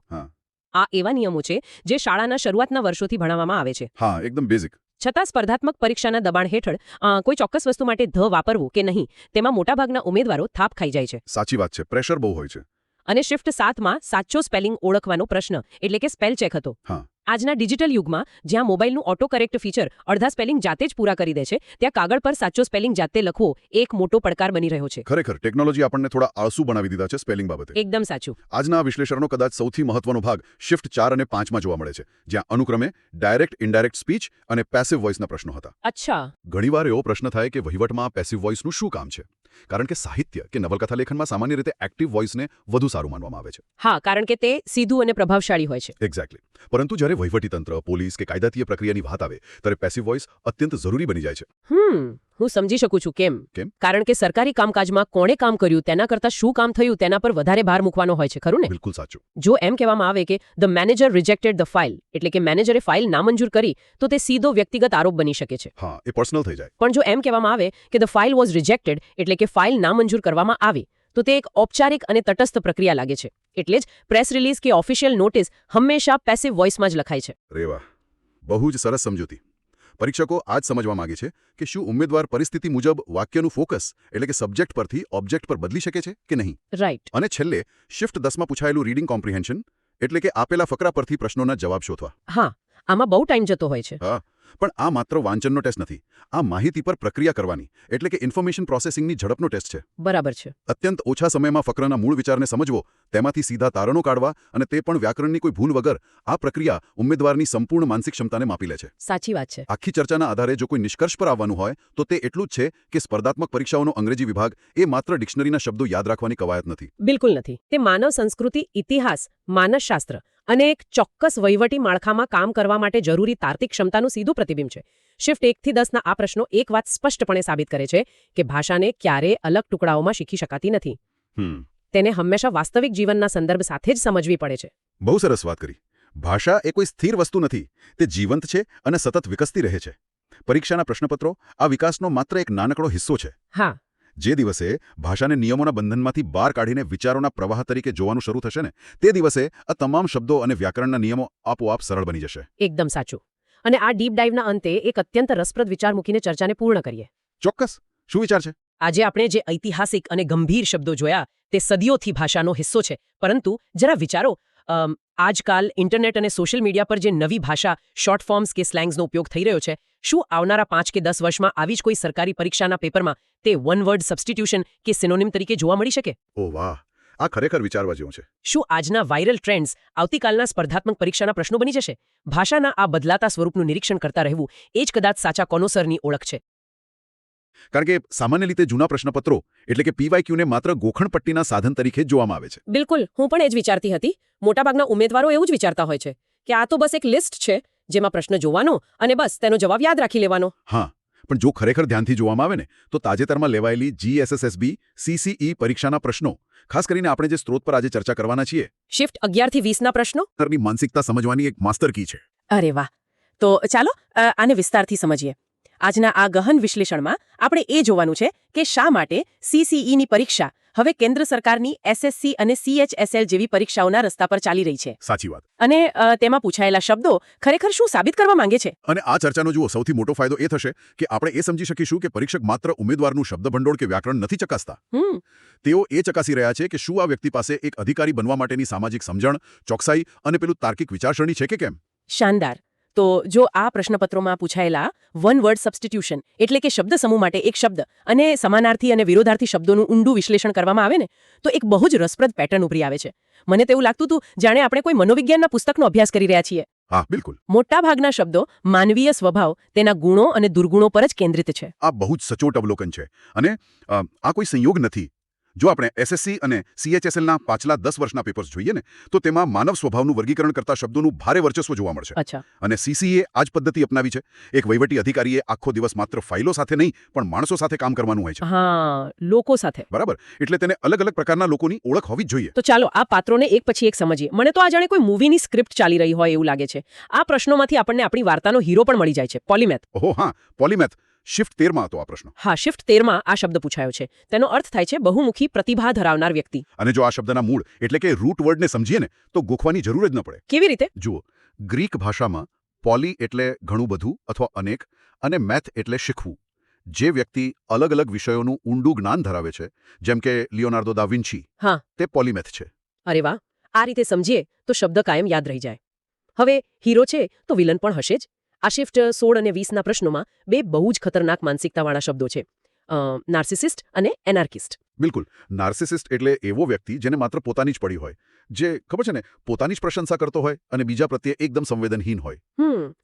આ એવા નિયમો છે જે શાળાના શરૂઆતના વર્ષોથી ભણાવવામાં આવે છે. એકદમ બેઝિક. છતાં સ્પર્ધાત્મક પરીક્ષાના દબાણ હેઠળ કોઈ ચોક્કસ વસ્તુ માટે ધ વાપરવું કે નહીં, તેમાં મોટાભાગના ઉમેદવારો થાપ ખાઈ જાય છે. સાચી વાત છે. પ્રેશર બહુ હોય છે. અને શિફ્ટ 7 માં સાચો સ્પેલિંગ ઓળખવાનો પ્રશ્ન એટલે કે સ્પેલ ચેક હતો. આજના ડિજિટલ યુગમાં જ્યાં મોબાઈલનું ઓટો કરેક્ટ ફીચર અડધા સ્પેલિંગ જાતે જ પૂરા કરી દે છે, ત્યાં કાગળ પર સાચો સ્પેલિંગ જાતે લખવો એક મોટો પડકાર બની રહ્યો છે. ખરેખર ટેકનોલોજી આપણને થોડા આળસુ બનાવી દીધા છે સ્પેલિંગ બાબતે. એકદમ સાચું. આજના આ વિશ્લેષણનો કદાચ સૌથી મહત્વનો ભાગ શિફ્ટ 4 અને 5 માં જોવા મળે છે, જ્યાં અનુક્રમે ડાયરેક્ટ ઇનડાયરેક્ટ સ્પીચ અને પેસિવ વોઇસના પ્રશ્નો હતા. અચ્છા. ઘણીવાર એવો પ્રશ્ન થાય કે વહીવટમાં પેસિવ વોઇસનું શું કામ છે? કારણ કે સાહિત્ય કે નવલકથા લેખનમાં સામાન્ય રીતે એક્ટિવ વોઇસને વધુ સારું માનવામાં આવે છે. કારણ કે તે સીધું અને પ્રભાવશાળી હોય છે. એક્ઝેક્ટલી. પરંતુ જ્યારે વહીવટીતંત્ર, પોલીસ કે કાયદાકીય પ્રક્રિયાની વાત આવે ત્યારે પેસિવ વોઇસ અત્યંત જરૂરી બની જાય છે. હું સમજી શકું છું કેમ. કારણ કે સરકારી કામકાજમાં કોણે કામ કર્યું તેના કરતાં શું કામ થયું તેના પર વધારે ભાર મૂકવાનો હોય છે, ખરું ને? બિલકુલ સાચું. જો એમ કહેવામાં આવે કે the manager rejected the file, એટલે કે મેનેજરે ફાઇલ નામંજૂર કરી, તો તે સીધો વ્યક્તિગત આરોપ બની શકે છે. એ પર્સનલ થઈ જાય. પણ જો એમ કહેવામાં આવે કે ધ ફાઇલ વોઝ રિજેક્ટેડ, એટલે કે ફાઇલ નામંજૂર કરવામાં આવી, તો તે એક ઔપચારિક અને તટસ્થ પ્રક્રિયા લાગે છે. એટલે જ પ્રેસ રિલીઝ કે ઓફિશિયલ નોટિસ હંમેશા પેસિવ વોઇસમાં જ લખાય છે. રે વાહ, બહુ જ સરસ સમજૂતી. પરીક્ષકો આ જ સમજવા માંગે છે કે શું ઉમેદવાર પરિસ્થિતિ મુજબ વાક્યનું ફોકસ એટલે કે સબ્જેક્ટ પરથી ઓબ્જેક્ટ પર બદલી શકે છે કે નહીં. રાઈટ. અને છેલ્લે શિફ્ટ 10માં પૂછાયેલું રીડિંગ કોમ્પ્રિહેન્શન એટલે કે આપેલા ફકરા પરથી પ્રશ્નોના જવાબ શોધવા. હા, આમાં બહુ ટાઈમ જતો હોય છે. હા, પણ આ માત્ર વાંચનનો ટેસ્ટ નથી. આ માહિતી પર પ્રક્રિયા કરવાની એટલે કે ઇન્ફોર્મેશન પ્રોસેસિંગની ઝડપનો ટેસ્ટ છે. બરાબર છે. અત્યંત ઓછા સમયમાં ફકરાના મૂળ વિચારને સમજવો, તેમાંથી સીધા તારણો કાઢવા અને તે પણ વ્યાકરણની કોઈ ભૂલ વગર, આ પ્રક્રિયા ઉમેદવારની સંપૂર્ણ માનસિક ક્ષમતાને માપી લે છે. સાચી વાત છે. આખી ચર્ચાના આધારે જો કોઈ નિષ્કર્ષ પર આવવાનું હોય તો તે એટલું જ છે કે સ્પર્ધાત્મક પરીક્ષાઓનો અંગ્રેજી વિભાગ એ માત્ર ડિક્શનરીના શબ્દો યાદ રાખવાની કવાયત નથી. બિલકુલ નથી. તે માનવ સંસ્કૃતિ, ઇતિહાસ, માનસશાસ્ત્ર અને એક ચોક્કસ વહીવટી માળખામાં કામ કરવા માટે જરૂરી તાર્કિક ક્ષમતાનું સીધું પ્રતિબિંબ છે. શિફ્ટ 1 થી 10ના આ પ્રશ્નો એક વાત સ્પષ્ટપણે સાબિત કરે છે કે ભાષાને ક્યારેય અલગ ટુકડાઓમાં શીખી શકાતી નથી. તેને હંમેશા વાસ્તવિક જીવનના સંદર્ભ સાથે જ સમજવી પડે છે. બહુ સરસ વાત કરી. ભાષા એ કોઈ સ્થિર વસ્તુ નથી. તે જીવંત છે અને સતત વિકસતી રહે છે. પરીક્ષાના પ્રશ્નપત્રો આ વિકાસનો માત્ર એક નાનકડો હિસ્સો છે. હા. જે દિવસે ભાષાને નિયમોના બંધનમાંથી બહાર કાઢીને વિચારોના પ્રવાહ તરીકે જોવાનું શરૂ થશે ને, તે દિવસે આ તમામ શબ્દો અને વ્યાકરણના નિયમો આપોઆપ સરળ બની જશે. એકદમ સાચું. અને આ ડીપ ડાઇવના અંતે એક અત્યંત રસપ્રદ વિચાર મૂકીને ચર્ચાને પૂર્ણ કરીએ. ચોક્કસ. શું વિચાર છે? આજે આપણે જે ઐતિહાસિક અને ગંભીર શબ્દો જોયા તે સદીઓથી ભાષાનો હિસ્સો છે. પરંતુ જરા વિચારો, આજકાલ ઇન્ટરનેટ અને સોશિયલ મીડિયા પર જે નવી ભાષા, શોર્ટ ફોર્મ્સ કે સ્લેંગ્સનો ઉપયોગ થઈ રહ્યો છે, શું આવનારા 5 કે 10 વર્ષમાં આવી જ કોઈ સરકારી પરીક્ષાના પેપરમાં તે વન વર્ડ સબસ્ટિટ્યુશન કે સિનોનિમ તરીકે જોવા મળી શકે? ઓ વાહ, આ ખરેખર વિચારવા જેવું છે. શું આજના વાયરલ ટ્રેન્ડ્સ આવતીકાલના સ્પર્ધાત્મક પરીક્ષાના પ્રશ્નો બની જશે? ભાષાના આ બદલાતા સ્વરૂપનું નિરીક્ષણ કરતા રહેવું એ જ કદાચ સાચા કોનોસરની ઓળખ છે. કારણ કે સામાન્ય રીતે જૂના પ્રશ્નપત્રો એટલે કે PYQને માત્ર ગોખણપટ્ટીના સાધન તરીકે જ જોવામાં આવે છે. બિલકુલ, હું પણ એ જ વિચારતી હતી. મોટાભાગના ઉમેદવારો એવું જ વિચારતા હોય છે કે આ તો બસ એક લિસ્ટ છે જેમાં પ્રશ્ન જોવાનો અને બસ તેનો જવાબ યાદ રાખી લેવાનો. હા, પણ જો ખરેખર ધ્યાનથી જોવામાં આવે ને તો તાજેતરમાં લેવાયેલી GSSSB CCE પરીક્ષાના પ્રશ્નો, ખાસ કરીને આપણે જે સ્ત્રોત પર આજે ચર્ચા કરવાના છીએ, શિફ્ટ 11 થી 20ના પ્રશ્નો ની માનસિકતા સમજવાની એક માસ્ટર કી છે. અરે વાહ. તો ચાલો આને વિસ્તારથી સમજીએ. આજના આ ગહન વિશ્લેષણમાં આપણે એ જોવાનું છે કે શા માટે CCEની પરીક્ષા હવે કેન્દ્ર સરકારની SSC અને CHSL જેવી પરીક્ષાઓના રસ્તા પર ચાલી રહી છે. સાચી વાત. અને તેમાં પૂછાયેલા શબ્દો ખરેખર શું સાબિત કરવા માંગે છે. અને આ ચર્ચાનો જુઓ સૌથી મોટો ફાયદો એ થશે કે આપણે એ સમજી શકીશું કે પરીક્ષક માત્ર ઉમેદવારનું શબ્દભંડોળ કે વ્યાકરણ નથી ચકાસતા. તેઓ એ ચકાસી રહ્યા છે કે શું આ વ્યક્તિ પાસે એક અધિકારી બનવા માટેની સામાજિક સમજણ, ચોકસાઈ અને પેલું તાર્કિક વિચારસરણી છે કે કેમ. શાનદાર. તો જો આ પ્રશ્નપત્રોમાં પૂછાયેલા વન વર્ડ સબસ્ટિટ્યુશન એટલે કે શબ્દ સમૂહ માટે એક શબ્દ અને સમાનાર્થી અને વિરોધાર્થી શબ્દોનું ઊંડું વિશ્લેષણ કરવામાં આવે ને, તો એક બહુ જ રસપ્રદ પેટર્ન ઉભરી આવે છે. મને તેવું લાગતું હતું જાણે આપણે કોઈ મનોવિજ્ઞાનના પુસ્તકનો અભ્યાસ કરી રહ્યા છીએ. હા, બિલકુલ. મોટાભાગના શબ્દો માનવીય સ્વભાવ, તેના ગુણો અને દુર્ગુણો પર જ કેન્દ્રિત છે. આ બહુ જ સચોટ અવલોકન છે. અને આ કોઈ સંયોગ નથી. જો આપણે SSC અને CHSLના પાછલા 10 વર્ષના પેપર્સ જોઈએ ને, તો તેમાં માનવ સ્વભાવનું વર્ગીકરણ કરતા શબ્દોનું ભારે વર્ચસ્વ જોવા મળશે. અચ્છા. અને CCE આ જ પદ્ધતિ અપનાવી છે. એક વહીવટી અધિકારીએ આખો દિવસ માત્ર ફાઇલો સાથે નહીં પણ માણસો સાથે કામ કરવાનું હોય છે. હા, લોકો સાથે. બરાબર. એટલે તેને અલગ અલગ પ્રકારના લોકોની ઓળખ હોવી જ જોઈએ. તો ચાલો આ પાત્રોને એક પછી એક સમજીએ. મને તો આ જાણે કોઈ મૂવીની સ્ક્રિપ્ટ ચાલી રહી હોય એવું લાગે છે. આ પ્રશ્નોમાંથી આપણને આપણી વાર્તાનો હીરો પણ મળી જાય છે. પોલીમેથ. ઓહો હા, પોલીમેથ. શિફ્ટ 13માં હતો આ પ્રશ્ન. હા, શિફ્ટ 13માં આ શબ્દ પૂછાયો છે. તેનો અર્થ થાય છે બહુમુખી પ્રતિભા ધરાવનાર વ્યક્તિ. અને જો આ શબ્દના મૂળ એટલે કે રૂટ વર્ડને સમજીએ ને તો ગોખવાની જરૂર જ ન પડે. કેવી રીતે? જુઓ, ગ્રીક ભાષામાં પોલી એટલે ઘણું બધું અથવા અનેક અને મેથ એટલે શીખવું. જે વ્યક્તિ અલગ અલગ વિષયોનું ઊંડું જ્ઞાન ધરાવે છે, જેમ કે લિયોનાર્ડો દા વિન્સી, હા, તે પોલીમેથ છે. અરે વાહ. આ રીતે સમજીએ તો શબ્દ કાયમ યાદ રહી જાય. હવે હીરો છે તો વિલન પણ હશે જ. આ શિફ્ટ 16 અને 20ના પ્રશ્નોમાં બે બહુ જ ખતરનાક માનસિકતાવાળા શબ્દો છે, નાર્સિસિસ્ટ અને એનાર્કિસ્ટ. બિલકુલ. નાર્સિસિસ્ટ એટલે એવો વ્યક્તિ જેને માત્ર પોતાની જ પડી હોય, જે ખબર છે ને પોતાની જ પ્રશંસા કરતો હોય અને બીજા પ્રત્યે એકદમ સંવેદનહીન હોય.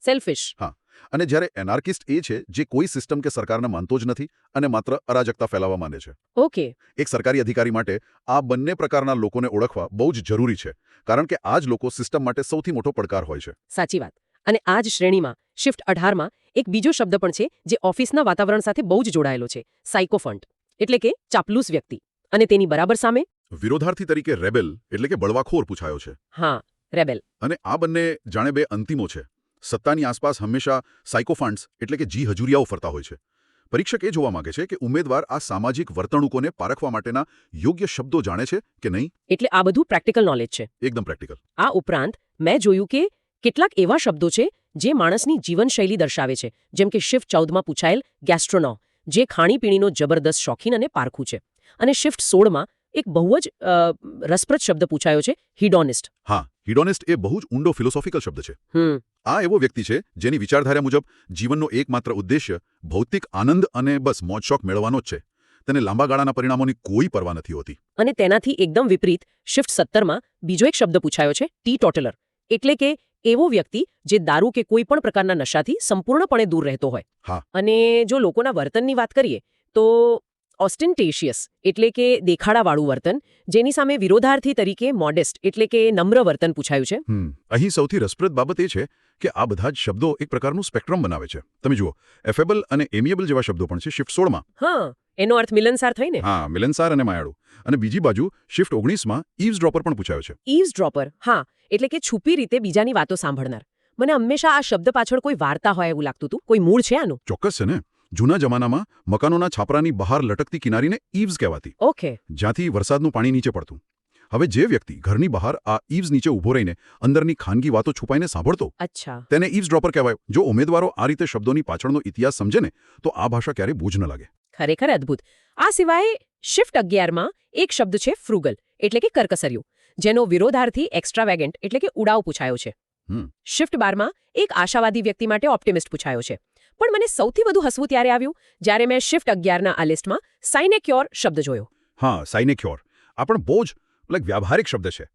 સેલ્ફિશ. હા. અને જ્યારે એનાર્કિસ્ટ એ છે જે કોઈ સિસ્ટમ કે સરકારને માનતો જ નથી અને માત્ર અરાજકતા ફેલાવવા માંગે છે. ઓકે. એક સરકારી અધિકારી માટે આ બંને પ્રકારના લોકોને ઓળખવા બહુ જ જરૂરી છે, કારણ કે આ જ લોકો સિસ્ટમ માટે સૌથી મોટો પડકાર હોય છે. સાચી વાત. અને આ જ શ્રેણીમાં શિફ્ટ 18માં એક બીજો શબ્દ પણ છે જે ઓફિસના વાતાવરણ સાથે બહુ જ જોડાયેલો છે, સાયકોફન્ટ એટલે કે ચાપલૂસ વ્યક્તિ. અને તેની બરાબર સામે વિરોધાર્થી તરીકે રેબેલ એટલે કે બળવાખોર પૂછાયો છે. હા, રેબેલ. અને આ બંને જાણે બે અંતિમો છે. સત્તાની આસપાસ હંમેશા સાયકોફાન્ટ્સ એટલે કે જી હજુરિયાઓ ફરતા હોય છે. પરીક્ષક એ જોવા માંગે છે કે ઉમેદવાર આ સામાજિક વર્તણૂકોને પારખવા માટેના યોગ્ય શબ્દો જાણે છે કે નહીં. એટલે આ બધું પ્રેક્ટિકલ નોલેજ છે. એકદમ પ્રેક્ટિકલ. આ ઉપરાંત મેં જોયું કે કેટલાક એવા શબ્દો છે જે માણસની જીવનશૈલી દર્શાવે છે, જેમ કે શિફ્ટ 14માં પૂછાયેલ ગેસ્ટ્રોનો, જે ખાણીપીણીનો જબરદસ્ત શોખીન અને પારખું છે. અને શિફ્ટ 16માં એક બહુ જ રસપ્રદ શબ્દ પૂછાયો છે, હિડોનિસ્ટ. હા, હિડોનિસ્ટ એ બહુ જ ઊંડો ફિલોસોફિકલ શબ્દ છે. આ એવો વ્યક્તિ છે જેની વિચારધારા મુજબ જીવનનો એકમાત્ર ઉદ્દેશ્ય ભૌતિક આનંદ અને બસ મોજશોખ મેળવવાનો જ છે. તેને લાંબા ગાળાના પરિણામોની કોઈ પરવા નથી હોતી. અને તેનાથી એકદમ વિપરીત શિફ્ટ 17માં બીજો એક શબ્દ પૂછાયો છે, ટીટોટલર, એટલે કે એવો વ્યક્તિ જે દારૂ કે કોઈ પણ પ્રકારના નશાથી સંપૂર્ણપણે દૂર રહેતો હોય. હા. અને જો લોકોના વર્તનની વાત કરીએ તો ઓસ્ટેન્ટેશિયસ એટલે કે દેખાડાવાળું વર્તન, જેની સામે વિરોધાર્થી તરીકે મોડેસ્ટ એટલે કે નમ્ર વર્તન પૂછાયું છે. અહીં સૌથી રસપ્રદ બાબત એ છે કે આ બધા જ શબ્દો એક પ્રકારનું સ્પેક્ટ્રમ બનાવે છે. તમે જુઓ, એફેબલ અને એમિયેબલ જેવા શબ્દો પણ છે શિફ્ટ 16માં. હા, એનો અર્થ મિલનસાર થઈને. હા, મિલનસાર અને માયાળુ. અને બીજી બાજુ શિફ્ટ 19માં ઈવ્સડ્રોપર પણ પૂછાયો છે. ઈવ્સડ્રોપર, હા, એટલે કે છુપી રીતે બીજાની વાતો સાંભળનાર. મને હંમેશા આ શબ્દ પાછળ કોઈ વાર્તા હોય એવું લાગતું હતું. કોઈ મૂળ છે આનું? ચોક્કસ છે ને. જૂના જમાનામાં મકાનોના છાપરાની બહાર લટકતી કિનારીને ઈવ્સ કહેવાતી. ઓકે. જ્યાંથી વરસાદનું પાણી નીચે પડતું. હવે જે વ્યક્તિ ઘરની બહાર આ ઈવ્સ નીચે ઊભો રહીને અંદરની ખાનગી વાતો છુપાઈને સાંભળતો, અચ્છા, તેને ઈવ્સડ્રોપર કહેવાય. જો ઉમેદવારો આ રીતે શબ્દોની પાછળનો ઇતિહાસ સમજે ને તો આ ભાષા ક્યારે બોજ ન લાગે. ખરેખર અદ્ભુત. આ સિવાય શિફ્ટ 11માં એક શબ્દ છે ફ્રુગલ, એટલે કે કરકસરિયું, જેનો વિરોધાર્થી એક્સ્ટ્રાવેગન્ટ એટલે કે ઉડાવ પૂછાયો છે. શિફ્ટ 12માં એક આશાવાદી વ્યક્તિ માટે ઓપ્ટિમિસ્ટ પૂછાયો છે. પણ મને સૌથી વધુ હસવું ત્યારે આવ્યું જ્યારે મેં શિફ્ટ 11ના આ લિસ્ટમાં સાઇનેક્યોર શબ્દ જોયો. હા, સાઇનેક્યોર. આ પણ બહુ જ વ્યાવહારિક શબ્દ છે.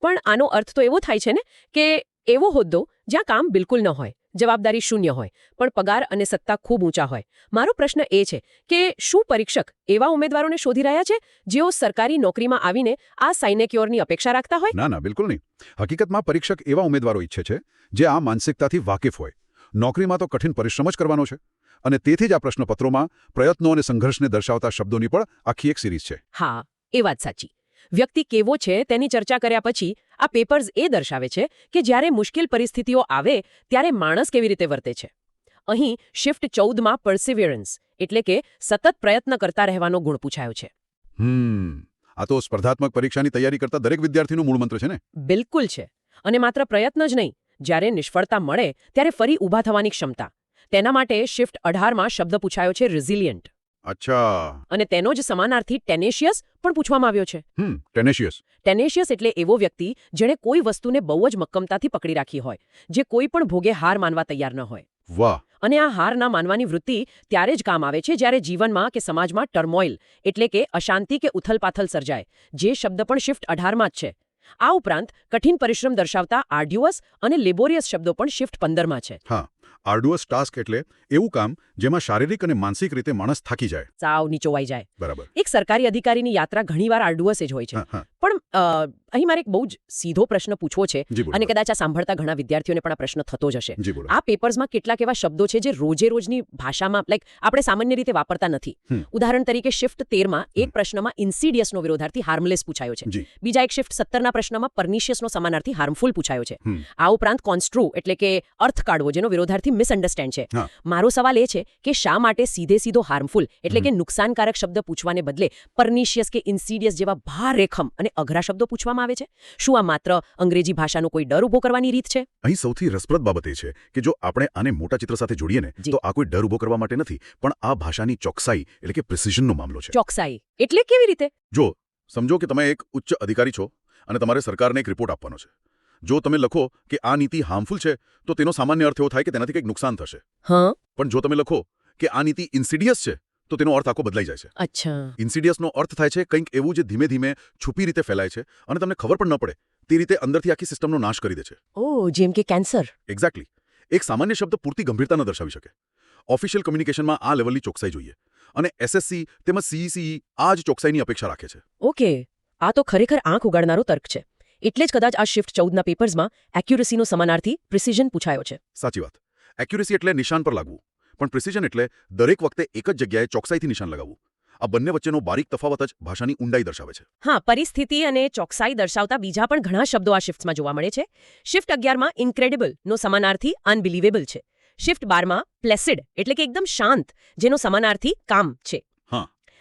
પણ આનો અર્થ તો એવો થાય છે ને કે એવો હોદ્દો જ્યાં કામ બિલકુલ ન હોય, જવાબદારી શૂન્ય હોય, પણ પગાર અને સત્તા ખૂબ ઊંચા હોય. મારો પ્રશ્ન એ છે કે શું પરીક્ષક એવા ઉમેદવારોને શોધી રહ્યા છે જેઓ સરકારી નોકરીમાં આવીને આ સાઇનેક્યોરની અપેક્ષા રાખતા હોય? ના ના, બિલકુલ નહીં. હકીકતમાં પરીક્ષક એવા ઉમેદવારો ઈચ્છે છે જે આ માનસિકતાથી વાકેફ હોય. નોકરીમાં તો કઠિન પરિશ્રમ જ કરવાનો છે. અને તેથી જ આ પ્રશ્નપત્રોમાં પ્રયત્નો અને સંઘર્ષને દર્શાવતા શબ્દોની પણ આખી એક સિરીઝ છે. હા, એ વાત સાચી. વ્યક્તિ કેવો છે તેની ચર્ચા કર્યા પછી આ પેપર્સ એ દર્શાવે છે કે જ્યારે મુશ્કેલ પરિસ્થિતિઓ આવે ત્યારે માણસ કેવી રીતે વર્તે છે. અહીં શિફ્ટ 14માં પરસિવિયરન્સ એટલે કે સતત પ્રયત્ન કરતા રહેવાનો ગુણ પૂછાયો છે. આ તો સ્પર્ધાત્મક પરીક્ષાની તૈયારી કરતા દરેક વિદ્યાર્થીનો મૂળ મંત્ર છે ને. બિલકુલ છે. અને માત્ર પ્રયત્ન જ નહીં, જ્યારે નિષ્ફળતા મળે ત્યારે ફરી ઊભા થવાની ક્ષમતા. તેના માટે શિફ્ટ 18માં શબ્દ પૂછાયો છે રિઝિલિયન્ટ. અચ્છા. અને તેનો જ સમાનાર્થી ટેનેશિયસ પણ પૂછવામાં આવ્યો છે. ટેનેશિયસ. ટેનેશિયસ એટલે એવો વ્યક્તિ જેણે કોઈ વસ્તુને બહુ જ મક્કમતાથી પકડી રાખી હોય, જે કોઈ પણ ભોગે હાર માનવા તૈયાર ન હોય. વાહ. અને આ હાર ના માનવાની વૃત્તિ ત્યારે જ કામ આવે છે જ્યારે જીવનમાં કે સમાજમાં ટર્મોઇલ એટલે કે અશાંતિ કે ઉથલપાથલ સર્જાય, જે શબ્દ પણ શિફ્ટ 18માં જ છે. આ ઉપરાંત કઠિન પરિશ્રમ દર્શાવતા આર્ડ્યુઅસ અને લેબોરિયસ શબ્દો પણ શિફ્ટ 15માં છે. હા, આર્ડુઅસ ટાસ્ક એટલે એવું કામ જેમાં શારીરિક અને માનસિક રીતે માણસ થાકી જાય, સાવ નીચોવાઈ જાય. બરાબર. એક સરકારી અધિકારીની યાત્રા ઘણીવાર આર્ડુઅસ જ હોય છે. પણ અહીં મારે એક બહુ જ સીધો પ્રશ્ન પૂછવો છે, અને કદાચ આ સાંભળતા ઘણા વિદ્યાર્થીઓને પણ આ પ્રશ્ન થતો જ હશે. આ પેપર્સમાં કેટલાક એવા શબ્દો છે જે રોજે રોજની ભાષામાં આપણે સામાન્ય રીતે વાપરતા નથી. ઉદાહરણ તરીકે શિફ્ટ 13માં એક પ્રશ્નમાં ઇન્સિડિયસનો વિરોધાર્થી હાર્મલેસ પૂછાયો છે. બીજા એક શિફ્ટ 17ના પ્રશ્નમાં પરનિશિયસનો સમાનાર્થી હાર્મફુલ પૂછાયો છે. આ ઉપરાંત કોન્સ્ટ્રુ એટલે કે અર્થ કાઢવો, જેનો વિરોધાર્થી મિસઅન્ડરસ્ટેન્ડ છે. મારો સવાલ એ છે કે શા માટે સીધો હાર્મફુલ એટલે કે નુકસાનકારક શબ્દ પૂછવાને બદલે પરનિશિયસ કે ઇન્સિડિયસ જેવા ભારેખમ અને અઘરા શબ્દો પૂછવામાં આવે છે? શું આ માત્ર અંગ્રેજી ભાષાનો કોઈ ડર ઊભો કરવાની રીત છે? અહીં સૌથી રસપ્રદ બાબત એ છે કે જો આપણે આને મોટા ચિત્ર સાથે જોડીએ ને તો આ કોઈ ડર ઊભો કરવા માટે નથી, પણ આ ભાષાની ચોકસાઈ એટલે કે પ્રિસિઝનનો મામલો છે. ચોકસાઈ એટલે કેવી રીતે? જો સમજો કે તમે એક ઉચ્ચ અધિકારી છો અને તમારે સરકારને એક રિપોર્ટ આપવાનો છે. જો તમે લખો કે આ નીતિ હાર્મફુલ છે તો તેનો સામાન્ય અર્થ એવો થાય કે તેનાથી કંઈક નુકસાન થશે. પણ જો તમે લખો કે આ નીતિ ઇન્સિડિયસ છે તો તેનો અર્થ આખો બદલાઈ જાય છે. અચ્છા. ઇન્સિડિયસનો અર્થ થાય છે કંઈક એવું જે ધીમે ધીમે છુપી રીતે ફેલાય છે અને તમને ખબર પણ ન પડે તે રીતે અંદરથી આખી સિસ્ટમનો નાશ કરી દે છે. ઓહ, જેમ કે કેન્સર. એક્ઝેક્ટલી. એક સામાન્ય શબ્દ પૂરતી ગંભીરતા ન દર્શાવી શકે. ઓફિશિયલ કમ્યુનિકેશનમાં આ લેવલની ચોકસાઈ જોઈએ અને એસએસસી તેમજ સીઈસી આ જ ચોકસાઈની અપેક્ષા રાખે છે. ઓકે, આ તો ખરેખર આંખ ઉગાડનારો તર્ક છે. એટલે જ કદાચ આ શિફ્ટ 14ના પેપર્સમાં એક્યુરસીનો સમાનાર્થી પ્રિસિઝન પૂછાયો છે. સાચી વાત. એક્યુરસી એટલે નિશાન પર લાગવું, પણ પ્રિસિઝન એટલે દરેક વખતે એક જ જગ્યાએ ચોકસાઈથી નિશાન લગાવવું. આ બંને વચ્ચેનો બારીક તફાવત જ ભાષાની ઊંડાઈ દર્શાવે છે. હા, પરિસ્થિતિ અને ચોકસાઈ દર્શાવતા બીજા પણ ઘણા શબ્દો આ શિફ્ટ્સમાં જોવા મળે છે. શિફ્ટ 11માં ઇન્ક્રેડિબલ નો સમાનાર્થી અનબિલીવેબલ છે. શિફ્ટ 12માં પ્લેસિડ એટલે કે એકદમ શાંત, જેનો સમાનાર્થી કામ છે.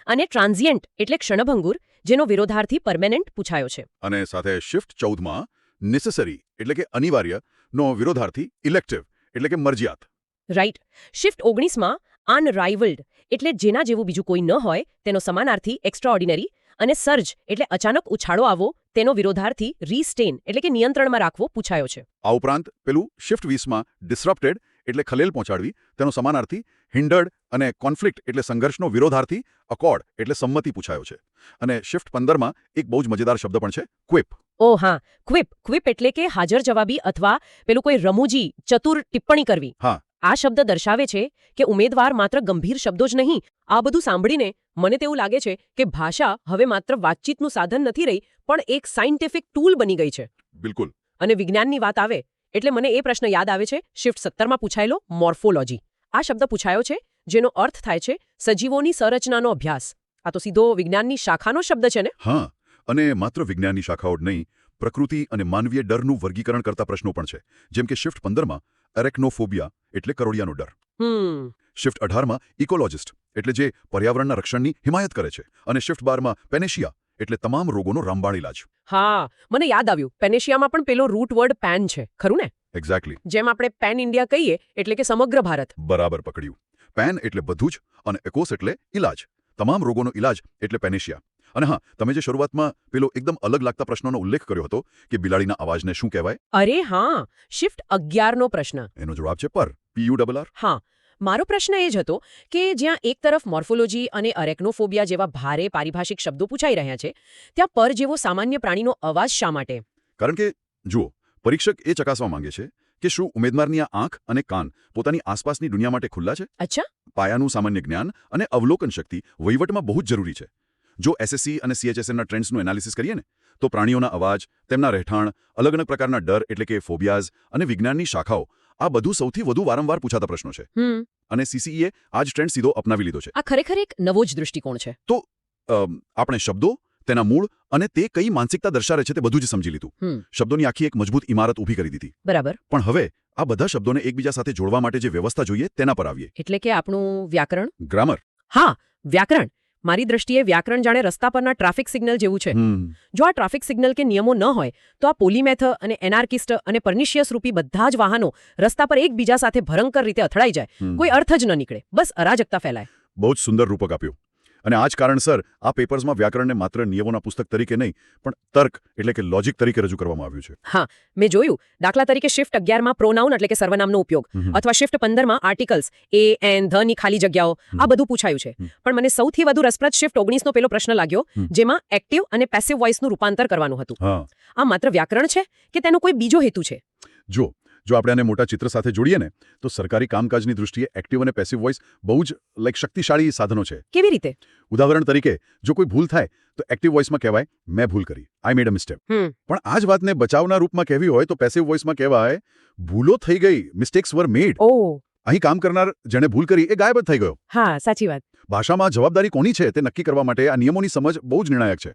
અને ટ્રાન્ઝિયન્ટ એટલે ક્ષણભંગુર, જેનો વિરોધાર્થી પરમેનન્ટ પૂછાયો છે. અને સાથે શિફ્ટ 14માં નેસેસરી એટલે કે અનિવાર્ય નો વિરોધાર્થી ઇલેક્ટિવ એટલે કે મરજિયાત. રાઈટ. શિફ્ટ 19માં અનરાઇવલ્ડ એટલે જેના જેવું બીજું કોઈ ન હોય તેનો સમાનાર્થી એક્સ્ટ્રાઓર્ડિનરી અને સર્જ એટલે અચાનક ઉછાળો આવવો તેનો વિરોધાર્થી રીસ્ટેન એટલે કે નિયંત્રણમાં રાખવો પૂછાયો છે. આ ઉપરાંત પેલું શિફ્ટ 20માં ડિસરપ્ટેડ એટલે ખલેલ પહોંચાડવી તેનો સમાનાર્થી હિન્ડર્ડ અને કોન્ફ્લિક્ટ એટલે સંઘર્ષનો વિરોધાર્થી અકોર્ડ એટલે સંમતિ પૂછાયો છે. અને શિફ્ટ 15માં એક બહુ જ મજેદાર શબ્દ પણ છે ક્વિપ. ઓ હા, ક્વિપ એટલે કે હાજર જવાબી અથવા પેલું કોઈ રમૂજી ચતુર ટિપ્પણી કરવી. હા. આ શબ્દ દર્શાવે છે કે ઉમેદવાર માત્ર ગંભીર શબ્દો જ નહીં. આ બધું સાંભળીને મને તેવું લાગે છે કે ભાષા હવે માત્ર વાતચીતનું સાધન નથી રહી પણ એક સાયન્ટિફિક ટૂલ બની ગઈ છે. બિલકુલ. અને વિજ્ઞાનની વાત આવે એટલે મને એ પ્રશ્ન યાદ આવે છે શિફ્ટ 17માં પૂછાયેલો મોર્ફોલોજી. આ શબ્દ પૂછાયો છે જેનો અર્થ થાય છે સજીવોની સંરચનાનો અભ્યાસ. આ તો સીધો વિજ્ઞાનની શાખાનો શબ્દ છે ને. હા, અને માત્ર વિજ્ઞાનની શાખાઓ જ નહીં, પ્રકૃતિ અને માનવીય ડરનું વર્ગીકરણ કરતા પ્રશ્નો પણ છે. જેમ કે શિફ્ટ 15માં એરેક્નોફોબિયા એટલે કરોળિયાનો ડર. શિફ્ટ 18માં ઇકોલોજિસ્ટ એટલે જે પર્યાવરણના રક્ષણની હિમાયત કરે છે. અને શિફ્ટ 12માં પેનેશિયા એટલે તમામ રોગોનો રામબાણ ઇલાજ. હા, મને યાદ આવ્યું. પેનેશિયામાં પણ પેલો રૂટ વર્ડ પેન છે, ખરું ને? એક્ઝેક્ટલી. જેમ આપણે પેન ઇન્ડિયા કહીએ એટલે કે સમગ્ર ભારત. બરાબર પકડ્યું. પેન એટલે બધું જ અને એકોસ એટલે ઇલાજ. તમામ રોગોનો ઇલાજ એટલે પેનેશિયા. અને હા, તમે જે શરૂઆતમાં પેલો એકદમ અલગ લાગતા પ્રશ્નનો ઉલ્લેખ કર્યો હતો કે બિલાડીના અવાજને શું કહેવાય? અરે હા, શિફ્ટ 11નો પ્રશ્ન. એનો જવાબ છે પર. PURR. હા, મારો પ્રશ્ન એ જ હતો કે જ્યાં એક તરફ મોર્ફોલોજી અને અરેક્નોફોબિયા જેવા ભારે પારિભાષિક શબ્દો પૂછાઈ રહ્યા છે ત્યાં પર જેવો સામાન્ય પ્રાણીનો અવાજ શા માટે? કારણ કે જુઓ, પરીક્ષક એ ચકાસવા માંગે છે કે શું ઉમેદવારની આ આંખ અને કાન પોતાની આસપાસની દુનિયા માટે ખુલ્લા છે? અચ્છા. પાયાનું સામાન્ય જ્ઞાન અને અવલોકન શક્તિ વહીવટમાં બહુ જ જરૂરી છે. જો SSC અને CHSNના ટ્રેન્ડ્સનું એનાલિસિસ કરીએ ને તો પ્રાણીઓના અવાજ, તેમના રહેઠાણ, અલગ અલગ પ્રકારના ડર એટલે કે ફોબિયાઝ અને વિજ્ઞાનની શાખાઓ આ બધું સૌથી વધુ વારંવાર પૂછાતા પ્રશ્નો છે. અને CCEએ આ જ ટ્રેન્ડ સીધો અપનાવી લીધો છે. આ ખરેખર એક નવો જ દૃષ્ટિકોણ છે. તો આપણે શબ્દો, તેના મૂળ અને તે કઈ માનસિકતા દર્શાવે છે તે બધું જ સમજી લીધું. શબ્દોની આખી એક મજબૂત ઇમારત ઊભી કરી દીધી. બરાબર. પણ હવે આ બધા શબ્દોને એકબીજા સાથે જોડવા માટે જે વ્યવસ્થા જોઈએ તેના પર આવીએ. એટલે કે આપણું વ્યાકરણ. ગ્રામર. હા, વ્યાકરણ. મારી દ્રષ્ટિએ વ્યાકરણ જાણે રસ્તા પરના ટ્રાફિક સિગ્નલ જેવું છે. જો આ ટ્રાફિક સિગ્નલ કે નિયમો ન હોય તો આ પોલીમેથ અને એનાર્કિસ્ટ અને પરનિશિયસ રૂપી બધા જ વાહનો રસ્તા પર એકબીજા સાથે ભયંકર રીતે અથડાઈ જાય. કોઈ અર્થ જ ન નીકળે, બસ અરાજકતા ફેલાય. બહુ જ સુંદર રૂપક આપ્યું. અને આ જ કારણસર આ પેપર્સમાં વ્યાકરણને માત્ર નિયમોના પુસ્તક તરીકે નહીં પણ તર્ક એટલે કે લોજિક તરીકે રજૂ કરવામાં આવ્યું છે. હા, મેં જોયું. દાખલા તરીકે શિફ્ટ 11માં પ્રોનાઉન એટલે કે સર્વનામનો ઉપયોગ અથવા શિફ્ટ 15માં આર્ટિકલ્સ એ એન ધની ખાલી જગ્યાઓ આ બધું પૂછાયું છે. પણ મને સૌથી વધુ રસપ્રદ શિફ્ટ 19નો પેલો પ્રશ્ન લાગ્યો જેમાં એક્ટિવ અને પેસિવ વોઇસનું રૂપાંતર કરવાનું હતું. આ માત્ર વ્યાકરણ છે કે તેનો કોઈ બીજો હેતુ છે? જો આપણે આને મોટા ચિત્ર સાથે જોડીએ ને તો સરકારી કામકાજની દૃષ્ટિએ એક્ટિવ અને પેસિવ વોઇસ બહુ જ શક્તિશાળી સાધનો છે. કેવી રીતે? ઉદાહરણ તરીકે જો કોઈ ભૂલ થાય તો એક્ટિવ વોઇસમાં કહેવાય મેં ભૂલ કરી, આઈ મેડ અ મિસ્ટેક. પણ આ જ વાતને બચાવના રૂપમાં કહેવી હોય તો પેસિવ વોઇસમાં કહેવાય ભૂલો થઈ ગઈ, મિસ્ટેક્સ વર મેડ. અહીં કામ કરનાર જેણે ભૂલ કરી એ ગાયબ જ થઈ ગયો. હા, સાચી વાત. ભાષામાં જવાબદારી કોની છે તે નક્કી કરવા માટે આ નિયમોની સમજ બહુ જ નિર્ણાયક છે.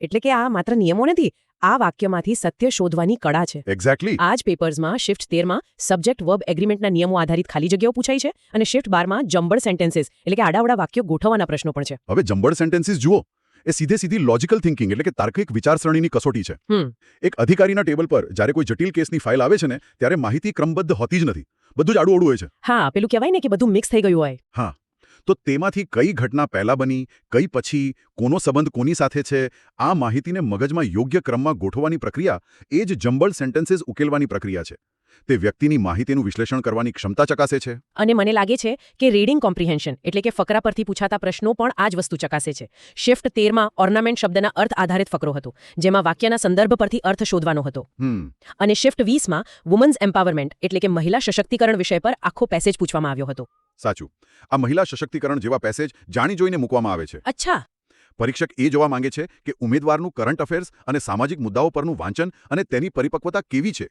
એટલે કે આ માત્ર નિયમો નથી, આ વાક્યમાંથી સત્ય શોધવાની કળા છે. એક્ઝેક્ટલી. આ જ પેપર્સમાં શિફ્ટ 13માં સબ્જેક્ટ વર્બ એગ્રીમેન્ટના નિયમો આધારિત ખાલી જગ્યાઓ પૂછાઈ છે અને શિફ્ટ 12માં જમ્બળ સેન્ટેન્સીસ એટલે કે આડાવડા વાક્યો ગોઠવવાના પ્રશ્નો પણ છે. હવે જમ્બળ સેન્ટેન્સીસ જુઓ, એ સીધી લોજિકલ થિંકિંગ એટલે કે તાર્કિક વિચારસરણીની કસોટી છે. એક અધિકારીના ટેબલ પર જ્યારે કોઈ જટિલ કેસની ફાઇલ આવે છે ને ત્યારે માહિતી ક્રમબદ્ધ હોતી જ નથી, બધું જ આડું હોય છે. હા, પેલું કહેવાય ને કે બધું મિક્સ થઈ ગયું હોય. હા, તો તેમાંથી કઈ ઘટના પહેલા બની, કઈ પછી, કોનો સંબંધ કોની સાથે છે, આ માહિતીને મગજમાં યોગ્ય ક્રમમાં ગોઠવવાની પ્રક્રિયા એ જ જમ્બલ સેન્ટેન્સીસ ઉકેલવાની પ્રક્રિયા છે. તે વ્યક્તિની માહિતીનું વિશ્લેષણ કરવાની ક્ષમતા ચકાસે છે. અને મને લાગે છે કે રીડિંગ કોમ્પ્રિહેન્શન એટલે કે ફકરા પરથી પૂછાતા પ્રશ્નો પણ આ જ વસ્તુ ચકાસે છે. શિફ્ટ 13માં ઓર્નામેન્ટ શબ્દના અર્થ આધારિત ફકરો હતો જેમાં વાક્યના સંદર્ભ પરથી અર્થ શોધવાનો હતો. અને શિફ્ટ 20માં વુમન્સ એમ્પાવરમેન્ટ એટલે કે મહિલા સશક્તિકરણ વિષય પર આખો પેસેજ પૂછવામાં આવ્યો હતો. સાચું. આ મહિલા સશક્તિકરણ જેવા પેસેજ જાણી જોઈને મૂકવામાં આવે છે. અચ્છા. પરીક્ષક એ જોવા માંગે છે કે ઉમેદવારનું કરંટ અફેર્સ અને સામાજિક મુદ્દાઓ પરનું વાંચન અને તેની પરિપક્વતા કેવી છે.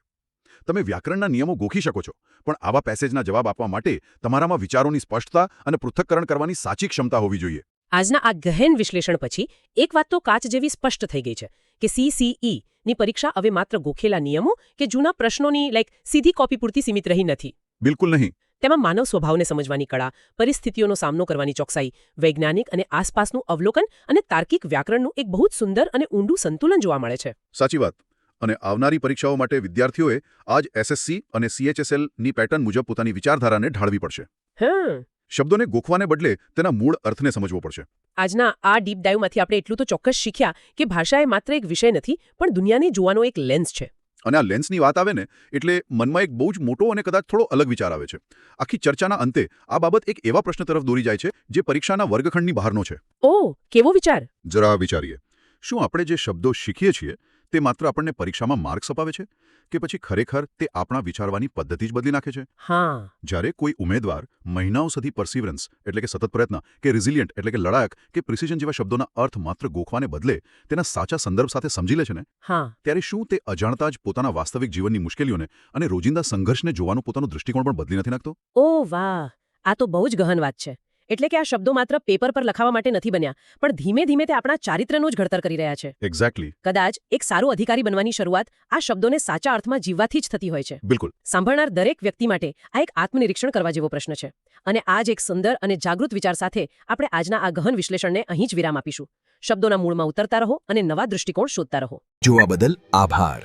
તમે વ્યાકરણના નિયમો ગોખી શકો છો પણ આવા પેસેજના જવાબ આપવા માટે તમારામાં વિચારોની સ્પષ્ટતા અને પૃથ્થકરણ કરવાની સાચી ક્ષમતા હોવી જોઈએ. આજના આ ગહેન વિશ્લેષણ પછી એક વાત તો કાચ જેવી સ્પષ્ટ થઈ ગઈ છે કે CCE ની પરીક્ષા હવે માત્ર ગોખેલા નિયમો કે જૂના પ્રશ્નોની સીધી કોપી પૂરતી સીમિત રહી નથી. બિલકુલ નહીં. તેમાં માનવ સ્વભાવને સમજવાની કળા, પરિસ્થિતિઓનો સામનો કરવાની ચોકસાઈ, વૈજ્ઞાનિક અને આસપાસનું અવલોકન અને તાર્કિક વ્યાકરણનું એક બહુ જ સુંદર અને ઊંડું સંતુલન જોવા મળે છે. સાચી વાત. અને આવનારી પરીક્ષાઓ માટે વિદ્યાર્થીઓએ આજ એસએસસી અને CHSLની પેટર્ન મુજબ પોતાની વિચારધારાને ઢાળવી પડશે. હા શબ્દોને ગોખવાને બદલે તેના મૂળ અર્થને સમજવો પડશે. આજના આ ડીપ ડાઈવમાંથી આપણે એટલું તો ચોક્કસ શીખ્યા કે ભાષા એ માત્ર એક વિષય નથી પણ દુનિયાને જોવાનો એક લેન્સ છે. અને આ લેન્સની વાત આવે ને એટલે મનમાં એક બહુ જ મોટો અને કદાચ થોડો અલગ વિચાર આવે છે. આખી ચર્ચાના અંતે આ બાબત એક એવા પ્રશ્ન તરફ દોરી જાય છે જે પરીક્ષાના વર્ગખંડની બહારનો છે. ઓહ કેવો વિચાર. જરા વિચારીએ, શું આપણે જે શબ્દો શીખીએ છીએ તે માત્ર આપણને પરીક્ષામાં માર્ક્સ અપાવે છે કે પછી ખરેખર તે આપણા વિચારવાની પદ્ધતિ જ બદલી નાખે છે? હા જ્યારે કોઈ ઉમેદવાર મહિનાઓ સુધી પરસિવરન્સ એટલે કે સતત પ્રયત્ન કે રિઝિલિયન્ટ એટલે કે લડાયક કે પ્રિસિઝન જેવા શબ્દોના અર્થ માત્ર ગોખવાને બદલે તેના સાચા સંદર્ભ સાથે સમજી લે છે ને, હા ત્યારે શું તે અજાણતા જ પોતાના વાસ્તવિક જીવનની મુશ્કેલીઓને અને રોજિંદા સંઘર્ષને જોવાનો પોતાનો દૃષ્ટિકોણ પણ બદલી નથી નાખતો? ઓ વાહ આ તો બહુ જ ગહન વાત છે. એટલે કે આ શબ્દો માત્ર પેપર પર લખાવા માટે નથી બન્યા પણ ધીમે ધીમે તે આપણા ચારિત્રનું જ ઘડતર કરી રહ્યા છે. એક્ઝેક્ટલી. કદાચ એક સારો અધિકારી બનવાની શરૂઆત આ શબ્દોને સાચા અર્થમાં જીવવાથી જ થતી હોય છે. બિલકુલ. સાંભળનાર દરેક વ્યક્તિ માટે આ એક આત્મનિરીક્ષણ કરવા જેવો પ્રશ્ન છે. અને આ જ એક સુંદર અને જાગૃત વિચાર સાથે આપણે આજના આ ગહન વિશ્લેષણને અહીં જ વિરામ આપીશું. શબ્દોના મૂળમાં ઉતરતા રહો અને નવા દૃષ્ટિકોણ શોધતા રહો. જોવા બદલ આભાર.